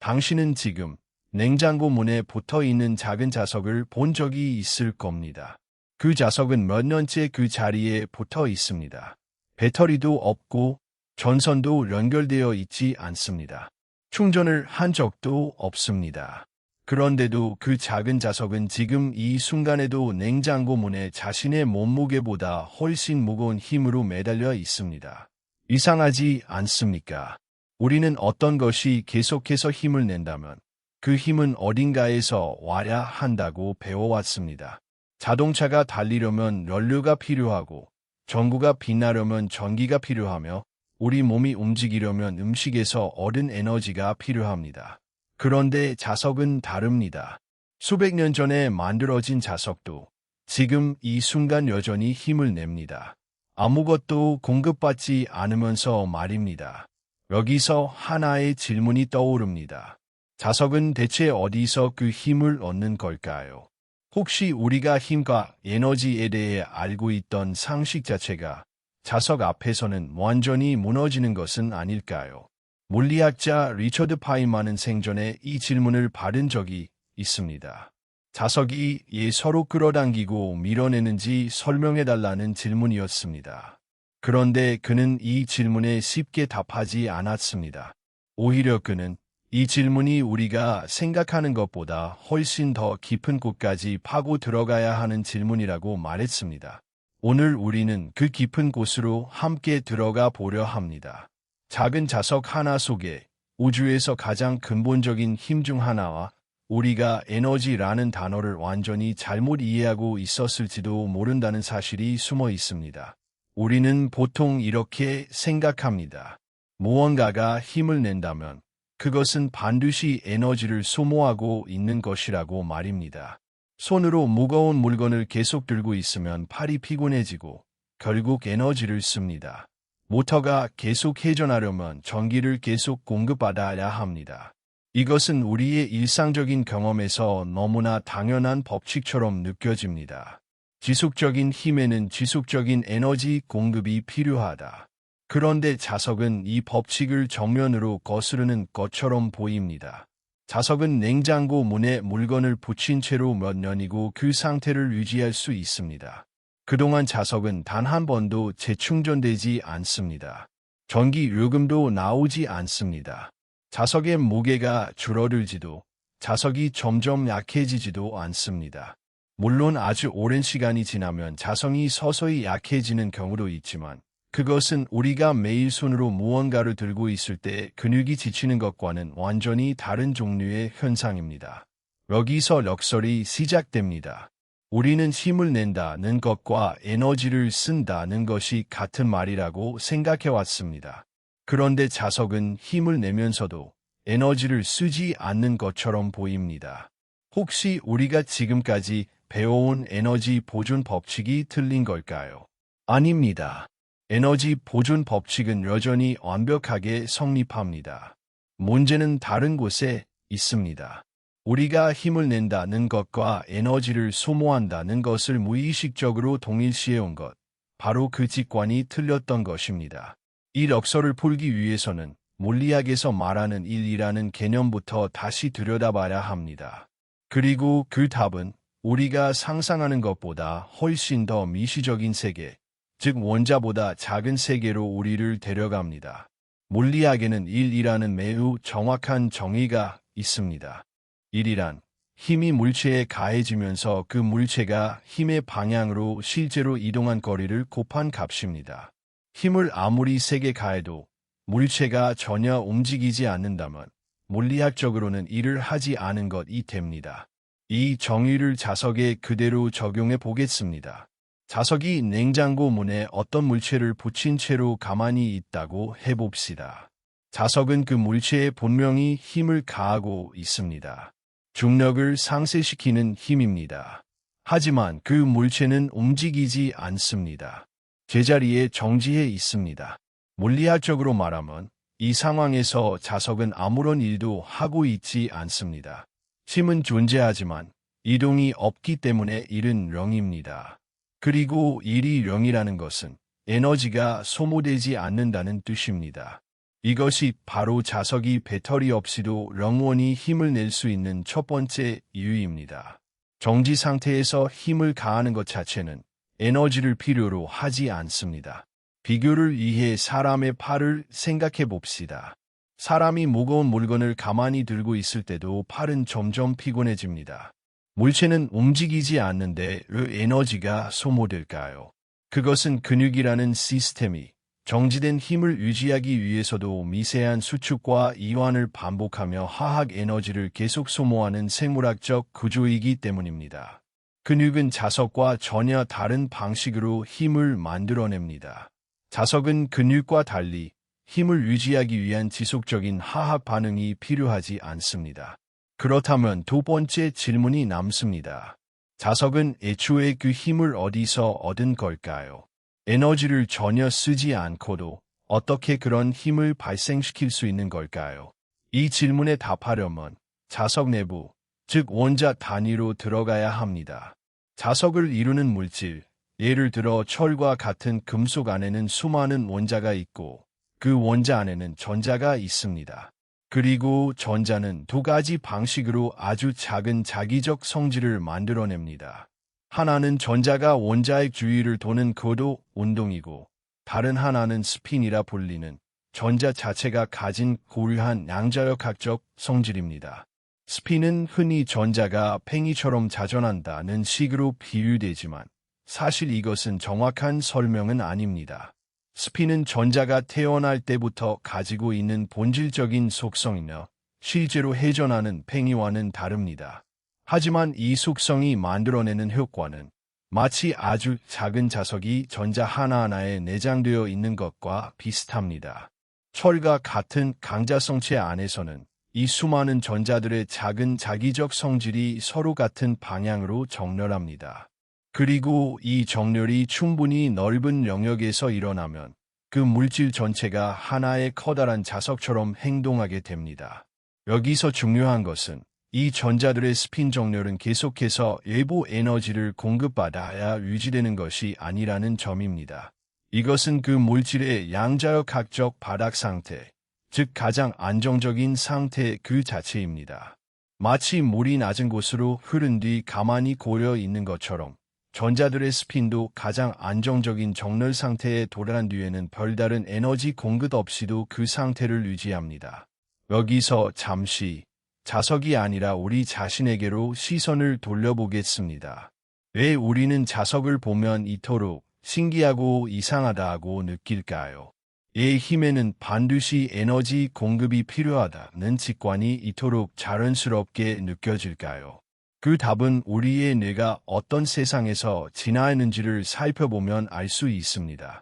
당신은 지금 냉장고 문에 붙어 있는 작은 자석을 본 적이 있을 겁니다. 그 자석은 몇 년째 그 자리에 붙어 있습니다. 배터리도 없고 전선도 연결되어 있지 않습니다. 충전을 한 적도 없습니다. 그런데도 그 작은 자석은 지금 이 순간에도 냉장고 문에 자신의 몸무게보다 훨씬 무거운 힘으로 매달려 있습니다. 이상하지 않습니까? 우리는 어떤 것이 계속해서 힘을 낸다면 그 힘은 어딘가에서 와야 한다고 배워왔습니다. 자동차가 달리려면 연료가 필요하고 전구가 빛나려면 전기가 필요하며 우리 몸이 움직이려면 음식에서 얻은 에너지가 필요합니다. 그런데 자석은 다릅니다. 수백 년 전에 만들어진 자석도 지금 이 순간 여전히 힘을 냅니다. 아무것도 공급받지 않으면서 말입니다. 여기서 하나의 질문이 떠오릅니다. 자석은 대체 어디서 그 힘을 얻는 걸까요? 혹시 우리가 힘과 에너지에 대해 알고 있던 상식 자체가 자석 앞에서는 완전히 무너지는 것은 아닐까요? 물리학자 리처드 파이만은 생전에 이 질문을 받은 적이 있습니다. 자석이 왜 서로 끌어당기고 밀어내는지 설명해달라는 질문이었습니다. 그런데 그는 이 질문에 쉽게 답하지 않았습니다. 오히려 그는 이 질문이 우리가 생각하는 것보다 훨씬 더 깊은 곳까지 파고 들어가야 하는 질문이라고 말했습니다. 오늘 우리는 그 깊은 곳으로 함께 들어가 보려 합니다. 작은 자석 하나 속에 우주에서 가장 근본적인 힘 중 하나와 우리가 에너지라는 단어를 완전히 잘못 이해하고 있었을지도 모른다는 사실이 숨어 있습니다. 우리는 보통 이렇게 생각합니다. 무언가가 힘을 낸다면 그것은 반드시 에너지를 소모하고 있는 것이라고 말입니다. 손으로 무거운 물건을 계속 들고 있으면 팔이 피곤해지고 결국 에너지를 씁니다. 모터가 계속 회전하려면 전기를 계속 공급받아야 합니다. 이것은 우리의 일상적인 경험에서 너무나 당연한 법칙처럼 느껴집니다. 지속적인 힘에는 지속적인 에너지 공급이 필요하다. 그런데 자석은 이 법칙을 정면으로 거스르는 것처럼 보입니다. 자석은 냉장고 문에 물건을 붙인 채로 몇 년이고 그 상태를 유지할 수 있습니다. 그동안 자석은 단 한 번도 재충전되지 않습니다. 전기 요금도 나오지 않습니다. 자석의 무게가 줄어들지도 자석이 점점 약해지지도 않습니다. 물론 아주 오랜 시간이 지나면 자석이 서서히 약해지는 경우도 있지만 그것은 우리가 매일 손으로 무언가를 들고 있을 때 근육이 지치는 것과는 완전히 다른 종류의 현상입니다. 여기서 역설이 시작됩니다. 우리는 힘을 낸다는 것과 에너지를 쓴다는 것이 같은 말이라고 생각해왔습니다. 그런데 자석은 힘을 내면서도 에너지를 쓰지 않는 것처럼 보입니다. 혹시 우리가 지금까지 배워온 에너지 보존 법칙이 틀린 걸까요? 아닙니다. 에너지 보존 법칙은 여전히 완벽하게 성립합니다. 문제는 다른 곳에 있습니다. 우리가 힘을 낸다는 것과 에너지를 소모한다는 것을 무의식적으로 동일시해온 것, 바로 그 직관이 틀렸던 것입니다. 이 역설을 풀기 위해서는 물리학에서 말하는 일이라는 개념부터 다시 들여다봐야 합니다. 그리고 그 답은 우리가 상상하는 것보다 훨씬 더 미시적인 세계, 즉 원자보다 작은 세계로 우리를 데려갑니다. 물리학에는 일이라는 매우 정확한 정의가 있습니다. 일이란 힘이 물체에 가해지면서 그 물체가 힘의 방향으로 실제로 이동한 거리를 곱한 값입니다. 힘을 아무리 세게 가해도 물체가 전혀 움직이지 않는다면 물리학적으로는 일을 하지 않은 것이 됩니다. 이 정의를 자석에 그대로 적용해 보겠습니다. 자석이 냉장고 문에 어떤 물체를 붙인 채로 가만히 있다고 해봅시다. 자석은 그 물체에 분명히 힘을 가하고 있습니다. 중력을 상쇄시키는 힘입니다. 하지만 그 물체는 움직이지 않습니다. 제자리에 정지해 있습니다. 물리학적으로 말하면 이 상황에서 자석은 아무런 일도 하고 있지 않습니다. 힘은 존재하지만 이동이 없기 때문에 일은 0입니다. 그리고 일이 0이라는 것은 에너지가 소모되지 않는다는 뜻입니다. 이것이 바로 자석이 배터리 없이도 영원히 힘을 낼 수 있는 첫 번째 이유입니다. 정지 상태에서 힘을 가하는 것 자체는 에너지를 필요로 하지 않습니다. 비교를 위해 사람의 팔을 생각해 봅시다. 사람이 무거운 물건을 가만히 들고 있을 때도 팔은 점점 피곤해집니다. 물체는 움직이지 않는데 왜 에너지가 소모될까요? 그것은 근육이라는 시스템이 정지된 힘을 유지하기 위해서도 미세한 수축과 이완을 반복하며 화학 에너지를 계속 소모하는 생물학적 구조이기 때문입니다. 근육은 자석과 전혀 다른 방식으로 힘을 만들어냅니다. 자석은 근육과 달리 힘을 유지하기 위한 지속적인 화학 반응이 필요하지 않습니다. 그렇다면 두 번째 질문이 남습니다. 자석은 애초에 그 힘을 어디서 얻은 걸까요? 에너지를 전혀 쓰지 않고도 어떻게 그런 힘을 발생시킬 수 있는 걸까요? 이 질문에 답하려면 자석 내부, 즉 원자 단위로 들어가야 합니다. 자석을 이루는 물질, 예를 들어 철과 같은 금속 안에는 수많은 원자가 있고 그 원자 안에는 전자가 있습니다. 그리고 전자는 두 가지 방식으로 아주 작은 자기적 성질을 만들어냅니다. 하나는 전자가 원자의 주위를 도는 고도 운동이고 다른 하나는 스핀이라 불리는 전자 자체가 가진 고유한 양자역학적 성질입니다. 스핀은 흔히 전자가 팽이처럼 자전한다는 식으로 비유되지만 사실 이것은 정확한 설명은 아닙니다. 스핀은 전자가 태어날 때부터 가지고 있는 본질적인 속성이며 실제로 회전하는 팽이와는 다릅니다. 하지만 이 속성이 만들어내는 효과는 마치 아주 작은 자석이 전자 하나하나에 내장되어 있는 것과 비슷합니다. 철과 같은 강자성체 안에서는 이 수많은 전자들의 작은 자기적 성질이 서로 같은 방향으로 정렬합니다. 그리고 이 정렬이 충분히 넓은 영역에서 일어나면 그 물질 전체가 하나의 커다란 자석처럼 행동하게 됩니다. 여기서 중요한 것은 이 전자들의 스핀 정렬은 계속해서 외부 에너지를 공급받아야 유지되는 것이 아니라는 점입니다. 이것은 그 물질의 양자역학적 바닥 상태, 즉 가장 안정적인 상태 그 자체입니다. 마치 물이 낮은 곳으로 흐른 뒤 가만히 고여 있는 것처럼 전자들의 스핀도 가장 안정적인 정렬 상태에 도달한 뒤에는 별다른 에너지 공급 없이도 그 상태를 유지합니다. 여기서 잠시 자석이 아니라 우리 자신에게로 시선을 돌려보겠습니다. 왜 우리는 자석을 보면 이토록 신기하고 이상하다고 느낄까요? 이 힘에는 반드시 에너지 공급이 필요하다는 직관이 이토록 자연스럽게 느껴질까요? 그 답은 우리의 뇌가 어떤 세상에서 지나있는지를 살펴보면 알 수 있습니다.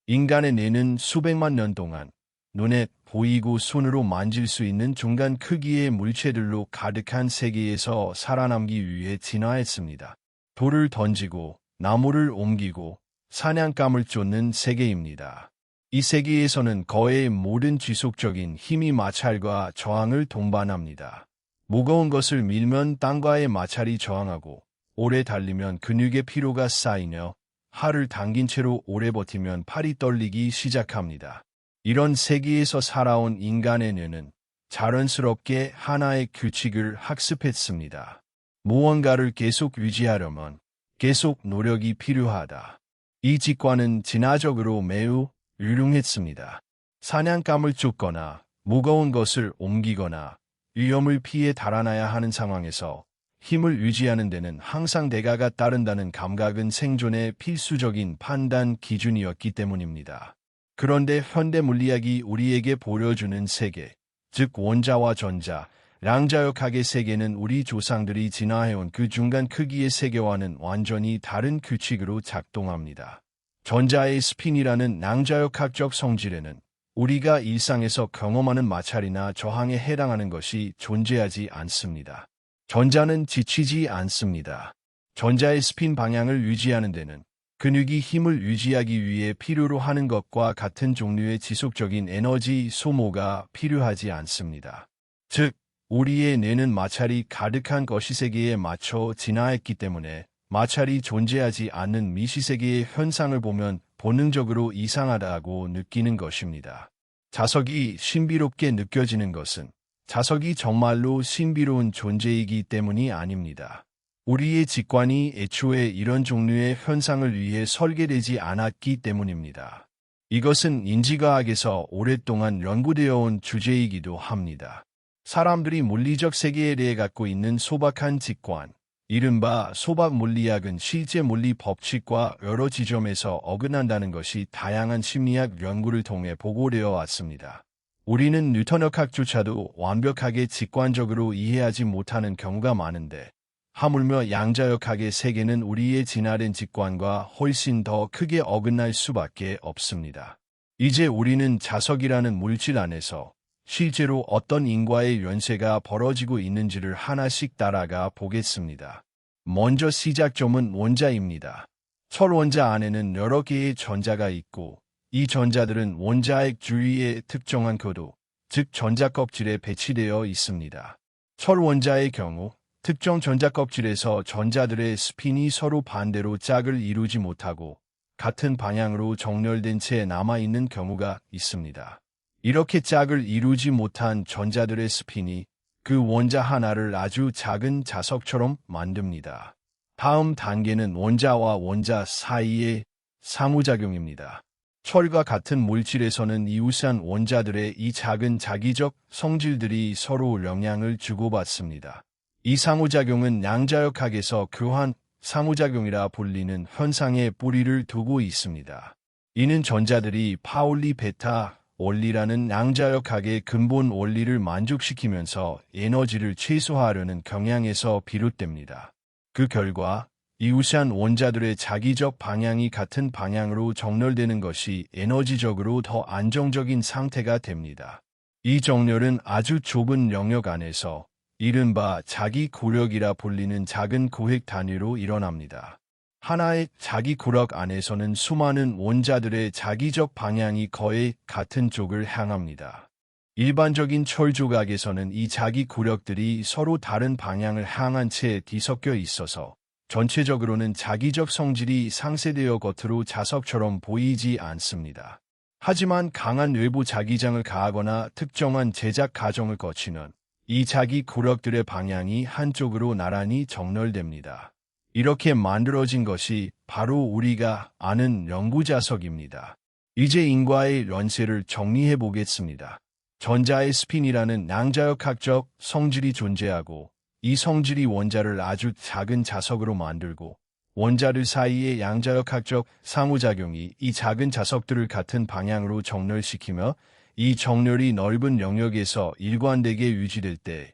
인간의 뇌는 수백만 년 동안 눈에 보이고 손으로 만질 수 있는 중간 크기의 물체들로 가득한 세계에서 살아남기 위해 진화했습니다. 돌을 던지고 나무를 옮기고 사냥감을 쫓는 세계입니다. 이 세계에서는 거의 모든 지속적인 힘이 마찰과 저항을 동반합니다. 무거운 것을 밀면 땅과의 마찰이 저항하고 오래 달리면 근육의 피로가 쌓이며 팔을 당긴 채로 오래 버티면 팔이 떨리기 시작합니다. 이런 세계에서 살아온 인간의 뇌는 자연스럽게 하나의 규칙을 학습했습니다. 무언가를 계속 유지하려면 계속 노력이 필요하다. 이 직관은 진화적으로 매우 유용했습니다. 사냥감을 쫓거나 무거운 것을 옮기거나 위험을 피해 달아나야 하는 상황에서 힘을 유지하는 데는 항상 대가가 따른다는 감각은 생존의 필수적인 판단 기준이었기 때문입니다. 그런데 현대 물리학이 우리에게 보여주는 세계, 즉 원자와 전자, 양자역학의 세계는 우리 조상들이 진화해온 그 중간 크기의 세계와는 완전히 다른 규칙으로 작동합니다. 전자의 스핀이라는 양자역학적 성질에는 우리가 일상에서 경험하는 마찰이나 저항에 해당하는 것이 존재하지 않습니다. 전자는 지치지 않습니다. 전자의 스핀 방향을 유지하는 데는 근육이 힘을 유지하기 위해 필요로 하는 것과 같은 종류의 지속적인 에너지 소모가 필요하지 않습니다. 즉, 우리의 뇌는 마찰이 가득한 거시세계에 맞춰 진화했기 때문에 마찰이 존재하지 않는 미시세계의 현상을 보면 본능적으로 이상하다고 느끼는 것입니다. 자석이 신비롭게 느껴지는 것은 자석이 정말로 신비로운 존재이기 때문이 아닙니다. 우리의 직관이 애초에 이런 종류의 현상을 위해 설계되지 않았기 때문입니다. 이것은 인지과학에서 오랫동안 연구되어 온 주제이기도 합니다. 사람들이 물리적 세계에 대해 갖고 있는 소박한 직관, 이른바 소박 물리학은 실제 물리 법칙과 여러 지점에서 어긋난다는 것이 다양한 심리학 연구를 통해 보고되어 왔습니다. 우리는 뉴턴역학조차도 완벽하게 직관적으로 이해하지 못하는 경우가 많은데, 하물며 양자역학의 세계는 우리의 진화된 직관과 훨씬 더 크게 어긋날 수밖에 없습니다. 이제 우리는 자석이라는 물질 안에서 실제로 어떤 인과의 연쇄가 벌어지고 있는지를 하나씩 따라가 보겠습니다. 먼저 시작점은 원자입니다. 철원자 안에는 여러 개의 전자가 있고 이 전자들은 원자핵 주위의 특정한 고도, 즉 전자껍질에 배치되어 있습니다. 철원자의 경우 특정 전자껍질에서 전자들의 스핀이 서로 반대로 짝을 이루지 못하고 같은 방향으로 정렬된 채 남아있는 경우가 있습니다. 이렇게 짝을 이루지 못한 전자들의 스핀이 그 원자 하나를 아주 작은 자석처럼 만듭니다. 다음 단계는 원자와 원자 사이의 상호작용입니다. 철과 같은 물질에서는 이웃한 원자들의 이 작은 자기적 성질들이 서로 영향을 주고받습니다. 이 상호작용은 양자역학에서 교환 상호작용이라 불리는 현상의 뿌리를 두고 있습니다. 이는 전자들이 파울리 베타 원리라는 양자역학의 근본 원리를 만족시키면서 에너지를 최소화하려는 경향에서 비롯됩니다. 그 결과 이웃한 원자들의 자기적 방향이 같은 방향으로 정렬되는 것이 에너지적으로 더 안정적인 상태가 됩니다. 이 정렬은 아주 좁은 영역 안에서 이른바 자기 구력이라 불리는 작은 고획 단위로 일어납니다. 하나의 자기 구력 안에서는 수많은 원자들의 자기적 방향이 거의 같은 쪽을 향합니다. 일반적인 철 조각에서는 이 자기 구력들이 서로 다른 방향을 향한 채 뒤섞여 있어서 전체적으로는 자기적 성질이 상쇄되어 겉으로 자석처럼 보이지 않습니다. 하지만 강한 외부 자기장을 가하거나 특정한 제작 과정을 거치면 이 자기 구력들의 방향이 한쪽으로 나란히 정렬됩니다. 이렇게 만들어진 것이 바로 우리가 아는 영구자석입니다. 이제 인과의 연쇄를 정리해 보겠습니다. 전자의 스핀이라는 양자역학적 성질이 존재하고 이 성질이 원자를 아주 작은 자석으로 만들고 원자들 사이의 양자역학적 상호작용이 이 작은 자석들을 같은 방향으로 정렬시키며 이 정렬이 넓은 영역에서 일관되게 유지될 때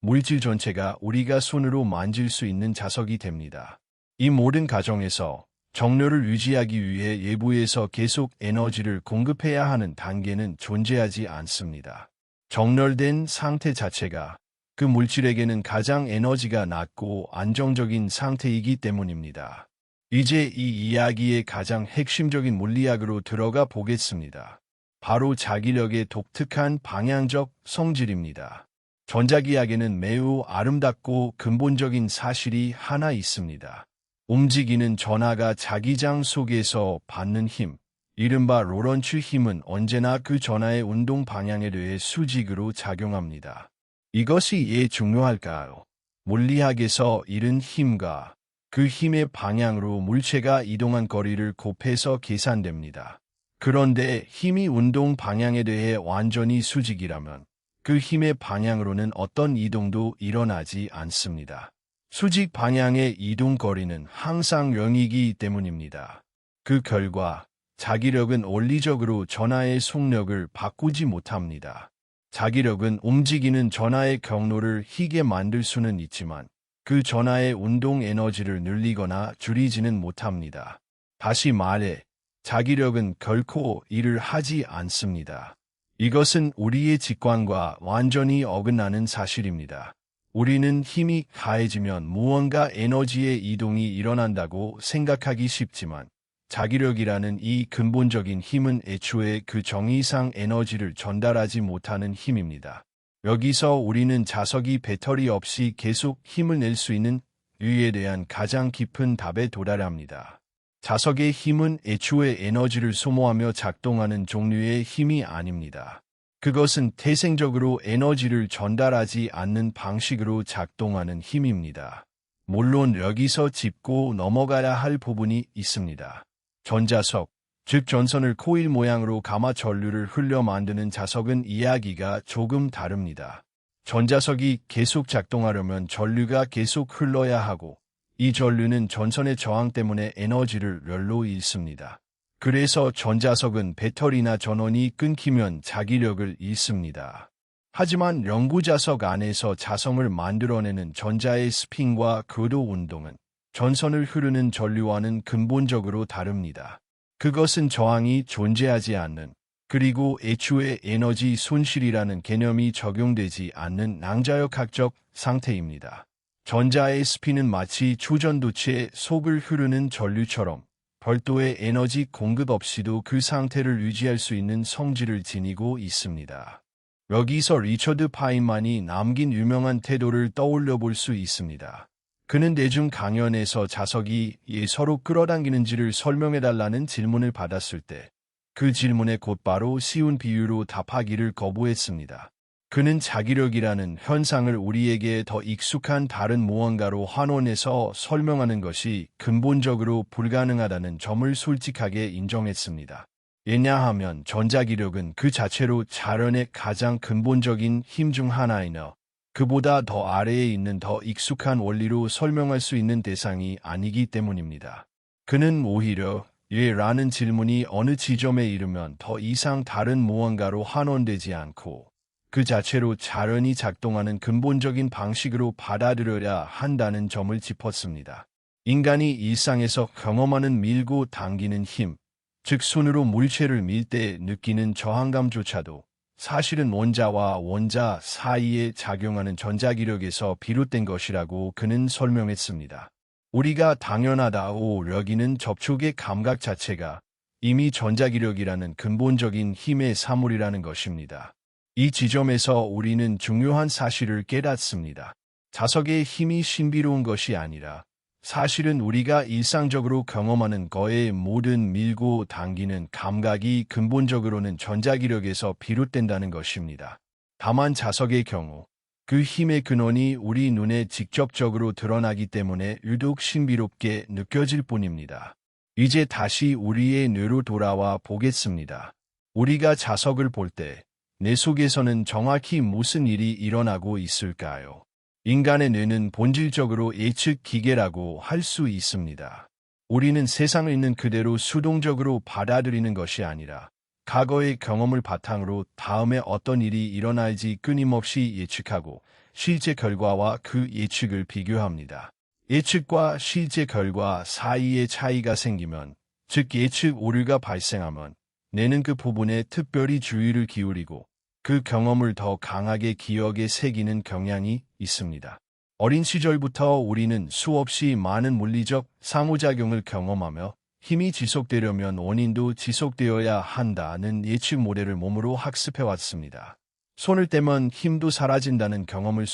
물질 전체가 우리가 손으로 만질 수 있는 자석이 됩니다. 이 모든 과정에서 정렬을 유지하기 위해 외부에서 계속 에너지를 공급해야 하는 단계는 존재하지 않습니다. 정렬된 상태 자체가 그 물질에게는 가장 에너지가 낮고 안정적인 상태이기 때문입니다. 이제 이 이야기의 가장 핵심적인 물리학으로 들어가 보겠습니다. 바로 자기력의 독특한 방향적 성질입니다. 전자기학에는 매우 아름답고 근본적인 사실이 하나 있습니다. 움직이는 전하가 자기장 속에서 받는 힘, 이른바 로런츠 힘은 언제나 그 전하의 운동 방향에 대해 수직으로 작용합니다. 이것이 왜 중요할까요? 물리학에서 이른 힘과 그 힘의 방향으로 물체가 이동한 거리를 곱해서 계산됩니다. 그런데 힘이 운동 방향에 대해 완전히 수직이라면 그 힘의 방향으로는 어떤 이동도 일어나지 않습니다. 수직 방향의 이동 거리는 항상 0이기 때문입니다. 그 결과 자기력은 원리적으로 전하의 속력을 바꾸지 못합니다. 자기력은 움직이는 전하의 경로를 희게 만들 수는 있지만 그 전하의 운동 에너지를 늘리거나 줄이지는 못합니다. 다시 말해 자기력은 결코 일을 하지 않습니다. 이것은 우리의 직관과 완전히 어긋나는 사실입니다. 우리는 힘이 가해지면 무언가 에너지의 이동이 일어난다고 생각하기 쉽지만 자기력이라는 이 근본적인 힘은 애초에 그 정의상 에너지를 전달하지 못하는 힘입니다. 여기서 우리는 자석이 배터리 없이 계속 힘을 낼 수 있는 이유에 대한 가장 깊은 답에 도달합니다. 자석의 힘은 애초에 에너지를 소모하며 작동하는 종류의 힘이 아닙니다. 그것은 태생적으로 에너지를 전달하지 않는 방식으로 작동하는 힘입니다. 물론 여기서 짚고 넘어가야 할 부분이 있습니다. 전자석, 즉 전선을 코일 모양으로 감아 전류를 흘려 만드는 자석은 이야기가 조금 다릅니다. 전자석이 계속 작동하려면 전류가 계속 흘러야 하고 이 전류는 전선의 저항 때문에 에너지를 열로 잃습니다. 그래서 전자석은 배터리나 전원이 끊기면 자기력을 잃습니다. 하지만 영구자석 안에서 자성을 만들어내는 전자의 스핀과 궤도 운동은 전선을 흐르는 전류와는 근본적으로 다릅니다. 그것은 저항이 존재하지 않는, 그리고 애초에 에너지 손실이라는 개념이 적용되지 않는 낭자역학적 상태입니다. 전자의 스핀은 마치 주전도체 속을 흐르는 전류처럼 별도의 에너지 공급 없이도 그 상태를 유지할 수 있는 성질을 지니고 있습니다. 여기서 리처드 파인만이 남긴 유명한 태도를 떠올려 볼 수 있습니다. 그는 대중 강연에서 자석이 서로 끌어당기는지를 설명해달라는 질문을 받았을 때 그 질문에 곧바로 쉬운 비유로 답하기를 거부했습니다. 그는 자기력이라는 현상을 우리에게 더 익숙한 다른 무언가로 환원해서 설명하는 것이 근본적으로 불가능하다는 점을 솔직하게 인정했습니다. 왜냐하면 전자기력은 그 자체로 자연의 가장 근본적인 힘 중 하나이며 그보다 더 아래에 있는 더 익숙한 원리로 설명할 수 있는 대상이 아니기 때문입니다. 그는 오히려 왜 라는 질문이 어느 지점에 이르면 더 이상 다른 무언가로 환원되지 않고 그 자체로 자연히 작동하는 근본적인 방식으로 받아들여야 한다는 점을 짚었습니다. 인간이 일상에서 경험하는 밀고 당기는 힘, 즉 손으로 물체를 밀 때 느끼는 저항감조차도 사실은 원자와 원자 사이에 작용하는 전자기력에서 비롯된 것이라고 그는 설명했습니다. 우리가 당연하다고 여기는 접촉의 감각 자체가 이미 전자기력이라는 근본적인 힘의 사물이라는 것입니다. 이 지점에서 우리는 중요한 사실을 깨닫습니다. 자석의 힘이 신비로운 것이 아니라 사실은 우리가 일상적으로 경험하는 거의 모든 밀고 당기는 감각이 근본적으로는 전자기력에서 비롯된다는 것입니다. 다만 자석의 경우 그 힘의 근원이 우리 눈에 직접적으로 드러나기 때문에 유독 신비롭게 느껴질 뿐입니다. 이제 다시 우리의 뇌로 돌아와 보겠습니다. 우리가 자석을 볼 때 뇌 속에서는 정확히 무슨 일이 일어나고 있을까요? 인간의 뇌는 본질적으로 예측 기계라고 할 수 있습니다. 우리는 세상을 있는 그대로 수동적으로 받아들이는 것이 아니라 과거의 경험을 바탕으로 다음에 어떤 일이 일어날지 끊임없이 예측하고 실제 결과와 그 예측을 비교합니다. 예측과 실제 결과 사이에 차이가 생기면, 즉 예측 오류가 발생하면 뇌는 그 부분에 특별히 주의를 기울이고 그 경험을 더 강하게 기억에 새기는 경향이 있습니다. 어린 시절부터 우리는 수없이 많은 물리적 상호작용을 경험하며 힘이 지속되려면 원인도 지속되어야 한다는 예측 모델을 몸으로 학습해왔습니다. 손을 떼면 힘도 사라진다는 경험을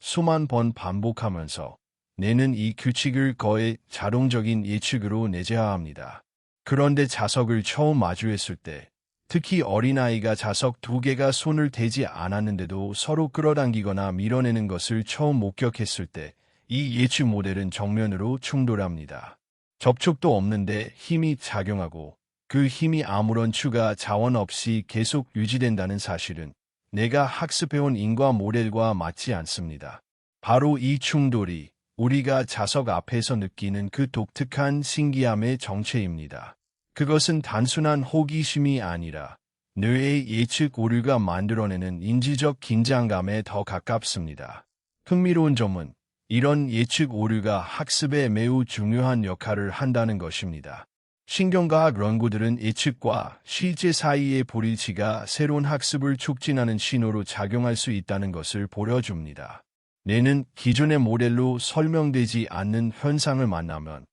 수만 번 반복하면서 뇌는 이 규칙을 거의 자동적인 예측으로 내재화합니다. 그런데 자석을 처음 마주했을 때, 특히 어린아이가 자석 두 개가 손을 대지 않았는데도 서로 끌어당기거나 밀어내는 것을 처음 목격했을 때, 이 예측 모델은 정면으로 충돌합니다. 접촉도 없는데 힘이 작용하고 그 힘이 아무런 추가 자원 없이 계속 유지된다는 사실은 내가 학습해온 인과 모델과 맞지 않습니다. 바로 이 충돌이 우리가 자석 앞에서 느끼는 그 독특한 신기함의 정체입니다. 그것은 단순한 호기심이 아니라 뇌의 예측 오류가 만들어내는 인지적 긴장감에 더 가깝습니다. 흥미로운 점은 이런 예측 오류가 학습에 매우 중요한 역할을 한다는 것입니다. 신경과학 연구들은 예측과 실제 사이의 불일치가 새로운 학습을 촉진하는 신호로 작용할 수 있다는 것을 보여줍니다. 뇌는 기존의 모델로 설명되지 않는 현상을 만나면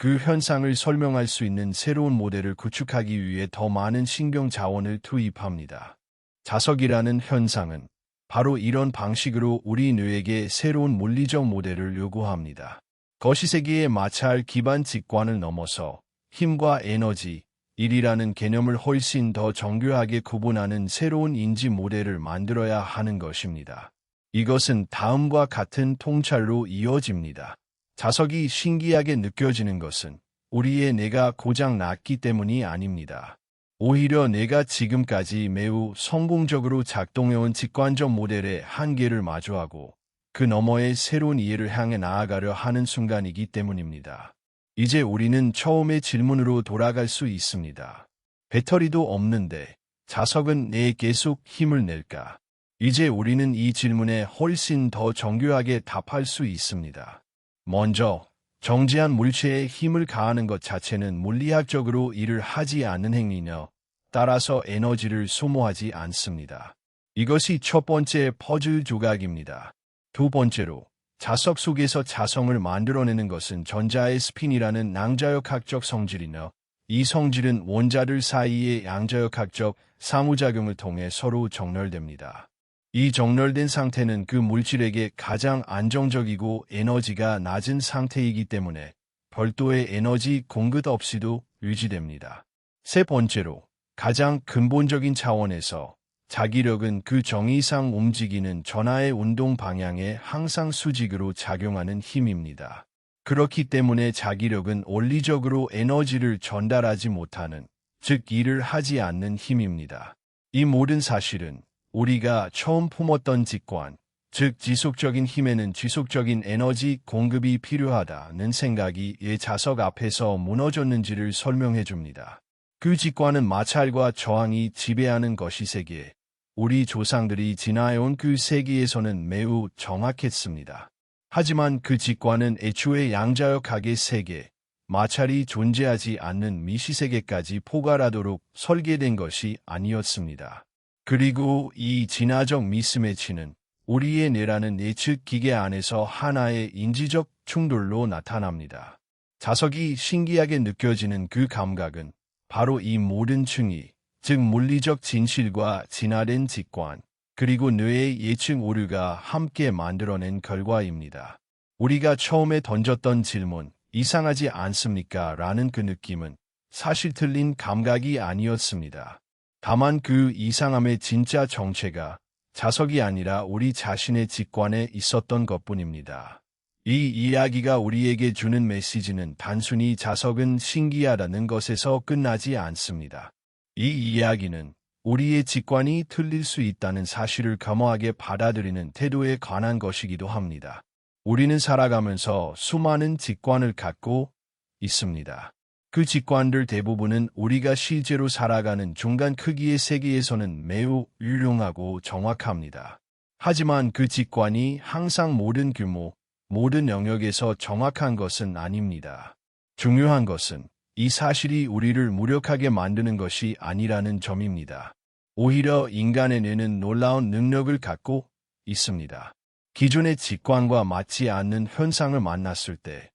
그 현상을 설명할 수 있는 새로운 모델을 구축하기 위해 더 많은 신경 자원을 투입합니다. 자석이라는 현상은 바로 이런 방식으로 우리 뇌에게 새로운 물리적 모델을 요구합니다. 거시세계의 마찰 기반 직관을 넘어서 힘과 에너지, 일이라는 개념을 훨씬 더 정교하게 구분하는 새로운 인지 모델을 만들어야 하는 것입니다. 이것은 다음과 같은 통찰로 이어집니다. 자석이 신기하게 느껴지는 것은 우리의 뇌가 고장 났기 때문이 아닙니다. 오히려 뇌가 지금까지 매우 성공적으로 작동해온 직관적 모델의 한계를 마주하고 그 너머의 새로운 이해를 향해 나아가려 하는 순간이기 때문입니다. 이제 우리는 처음의 질문으로 돌아갈 수 있습니다. 배터리도 없는데 자석은 왜 계속 힘을 낼까? 이제 우리는 이 질문에 훨씬 더 정교하게 답할 수 있습니다. 먼저, 정지한 물체에 힘을 가하는 것 자체는 물리학적으로 일을 하지 않는 행위며 따라서 에너지를 소모하지 않습니다. 이것이 첫 번째 퍼즐 조각입니다. 두 번째로, 자석 속에서 자성을 만들어내는 것은 전자의 스핀이라는 양자역학적 성질이며 이 성질은 원자들 사이의 양자역학적 상호작용을 통해 서로 정렬됩니다. 이 정렬된 상태는 그 물질에게 가장 안정적이고 에너지가 낮은 상태이기 때문에 별도의 에너지 공급 없이도 유지됩니다. 세 번째로, 가장 근본적인 차원에서 자기력은 그 정의 이상 움직이는 전하의 운동 방향에 항상 수직으로 작용하는 힘입니다. 그렇기 때문에 자기력은 원리적으로 에너지를 전달하지 못하는, 즉 일을 하지 않는 힘입니다. 이 모든 사실은 우리가 처음 품었던 직관, 즉 지속적인 힘에는 지속적인 에너지 공급이 필요하다는 생각이 왜 자석 앞에서 무너졌는지를 설명해 줍니다. 그 직관은 마찰과 저항이 지배하는 것이 세계, 우리 조상들이 지나해온 그 세계에서는 매우 정확했습니다. 하지만 그 직관은 애초에 양자역학의 세계, 마찰이 존재하지 않는 미시세계까지 포괄하도록 설계된 것이 아니었습니다. 그리고 이 진화적 미스매치는 우리의 뇌라는 예측 기계 안에서 하나의 인지적 충돌로 나타납니다. 자석이 신기하게 느껴지는 그 감각은 바로 이 모든 층이, 즉 물리적 진실과 진화된 직관, 그리고 뇌의 예측 오류가 함께 만들어낸 결과입니다. 우리가 처음에 던졌던 질문, 이상하지 않습니까? 라는 그 느낌은 사실 틀린 감각이 아니었습니다. 다만 그 이상함의 진짜 정체가 자석이 아니라 우리 자신의 직관에 있었던 것뿐입니다. 이 이야기가 우리에게 주는 메시지는 단순히 자석은 신기하다는 것에서 끝나지 않습니다. 이 이야기는 우리의 직관이 틀릴 수 있다는 사실을 겸허하게 받아들이는 태도에 관한 것이기도 합니다. 우리는 살아가면서 수많은 직관을 갖고 있습니다. 그 직관들 대부분은 우리가 실제로 살아가는 중간 크기의 세계에서는 매우 유용하고 정확합니다. 하지만 그 직관이 항상 모든 규모, 모든 영역에서 정확한 것은 아닙니다. 중요한 것은 이 사실이 우리를 무력하게 만드는 것이 아니라는 점입니다. 오히려 인간의 뇌는 놀라운 능력을 갖고 있습니다. 기존의 직관과 맞지 않는 현상을 만났을 때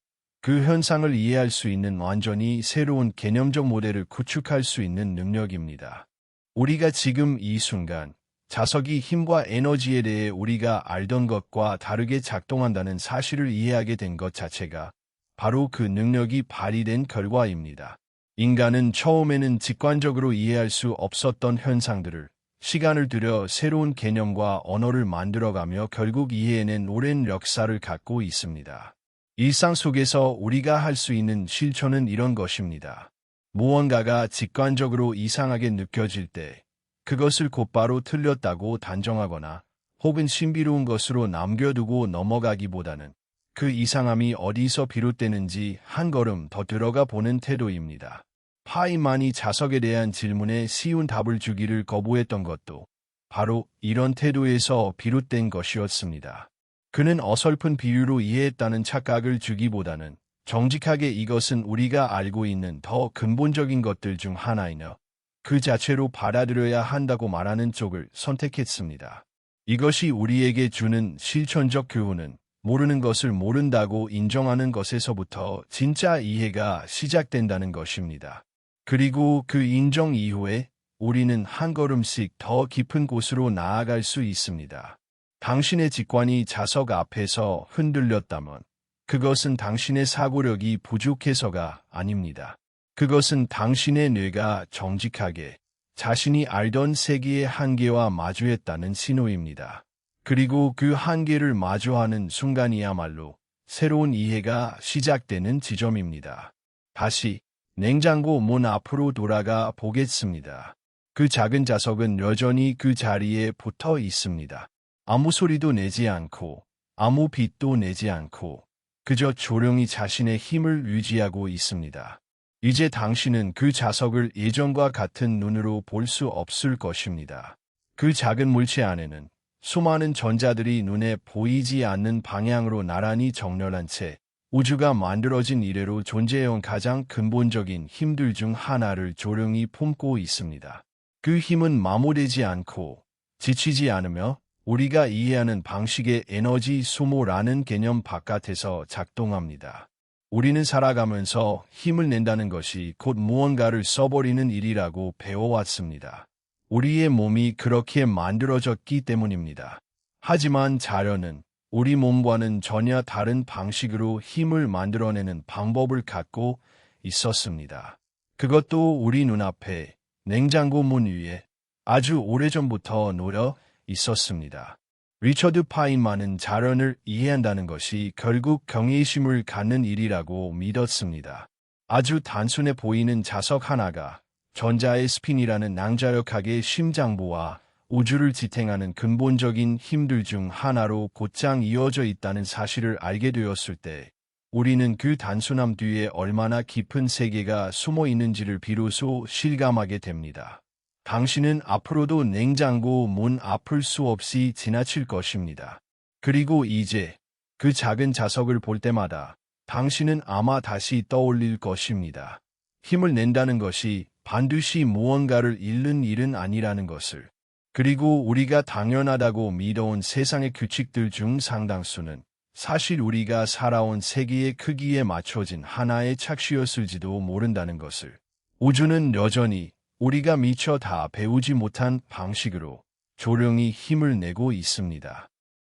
그 현상을 이해할 수 있는 완전히 새로운 개념적 모델을 구축할 수 있는 능력입니다. 우리가 지금 이 순간 자석이 힘과 에너지에 대해 우리가 알던 것과 다르게 작동한다는 사실을 이해하게 된 것 자체가 바로 그 능력이 발휘된 결과입니다. 인간은 처음에는 직관적으로 이해할 수 없었던 현상들을 시간을 들여 새로운 개념과 언어를 만들어가며 결국 이해해낸 오랜 역사를 갖고 있습니다. 일상 속에서 우리가 할 수 있는 실천은 이런 것입니다. 무언가가 직관적으로 이상하게 느껴질 때 그것을 곧바로 틀렸다고 단정하거나 혹은 신비로운 것으로 남겨두고 넘어가기보다는 그 이상함이 어디서 비롯되는지 한 걸음 더 들어가 보는 태도입니다. 파이만이 자석에 대한 질문에 쉬운 답을 주기를 거부했던 것도 바로 이런 태도에서 비롯된 것이었습니다. 그는 어설픈 비유로 이해했다는 착각을 주기보다는 정직하게 이것은 우리가 알고 있는 더 근본적인 것들 중 하나이며 그 자체로 받아들여야 한다고 말하는 쪽을 선택했습니다. 이것이 우리에게 주는 실천적 교훈은 모르는 것을 모른다고 인정하는 것에서부터 진짜 이해가 시작된다는 것입니다. 그리고 그 인정 이후에 우리는 한 걸음씩 더 깊은 곳으로 나아갈 수 있습니다. 당신의 직관이 자석 앞에서 흔들렸다면 그것은 당신의 사고력이 부족해서가 아닙니다. 그것은 당신의 뇌가 정직하게 자신이 알던 세계의 한계와 마주했다는 신호입니다. 그리고 그 한계를 마주하는 순간이야말로 새로운 이해가 시작되는 지점입니다. 다시 냉장고 문 앞으로 돌아가 보겠습니다. 그 작은 자석은 여전히 그 자리에 붙어 있습니다. 아무 소리도 내지 않고 아무 빛도 내지 않고 그저 조용히 자신의 힘을 유지하고 있습니다. 이제 당신은 그 자석을 예전과 같은 눈으로 볼 수 없을 것입니다. 그 작은 물체 안에는 수많은 전자들이 눈에 보이지 않는 방향으로 나란히 정렬한 채 우주가 만들어진 이래로 존재해온 가장 근본적인 힘들 중 하나를 조용히 품고 있습니다. 그 힘은 마모되지 않고 지치지 않으며 우리가 이해하는 방식의 에너지 소모라는 개념 바깥에서 작동합니다. 우리는 살아가면서 힘을 낸다는 것이 곧 무언가를 써버리는 일이라고 배워왔습니다. 우리의 몸이 그렇게 만들어졌기 때문입니다. 하지만 자료는 우리 몸과는 전혀 다른 방식으로 힘을 만들어내는 방법을 갖고 있었습니다. 그것도 우리 눈앞에 냉장고 문 위에 아주 오래전부터 놓여 있었습니다. 리처드 파인만은 자연을 이해한다는 것이 결국 경외심을 갖는 일이라고 믿었습니다. 아주 단순해 보이는 자석 하나가 전자의 스핀이라는 낭자역학의 심장부와 우주를 지탱하는 근본적인 힘들 중 하나로 곧장 이어져 있다는 사실을 알게 되었을 때 우리는 그 단순함 뒤에 얼마나 깊은 세계가 숨어 있는지를 비로소 실감하게 됩니다. 당신은 앞으로도 냉장고 문 앞을 수 없이 지나칠 것입니다. 그리고 이제 그 작은 자석을 볼 때마다 당신은 아마 다시 떠올릴 것입니다. 힘을 낸다는 것이 반드시 무언가를 잃는 일은 아니라는 것을. 그리고 우리가 당연하다고 믿어온 세상의 규칙들 중 상당수는 사실 우리가 살아온 세계의 크기에 맞춰진 하나의 착시였을지도 모른다는 것을. 우주는 여전히 우리가 미처 다 배우지 못한 방식으로 조용히 힘을 내고 있습니다.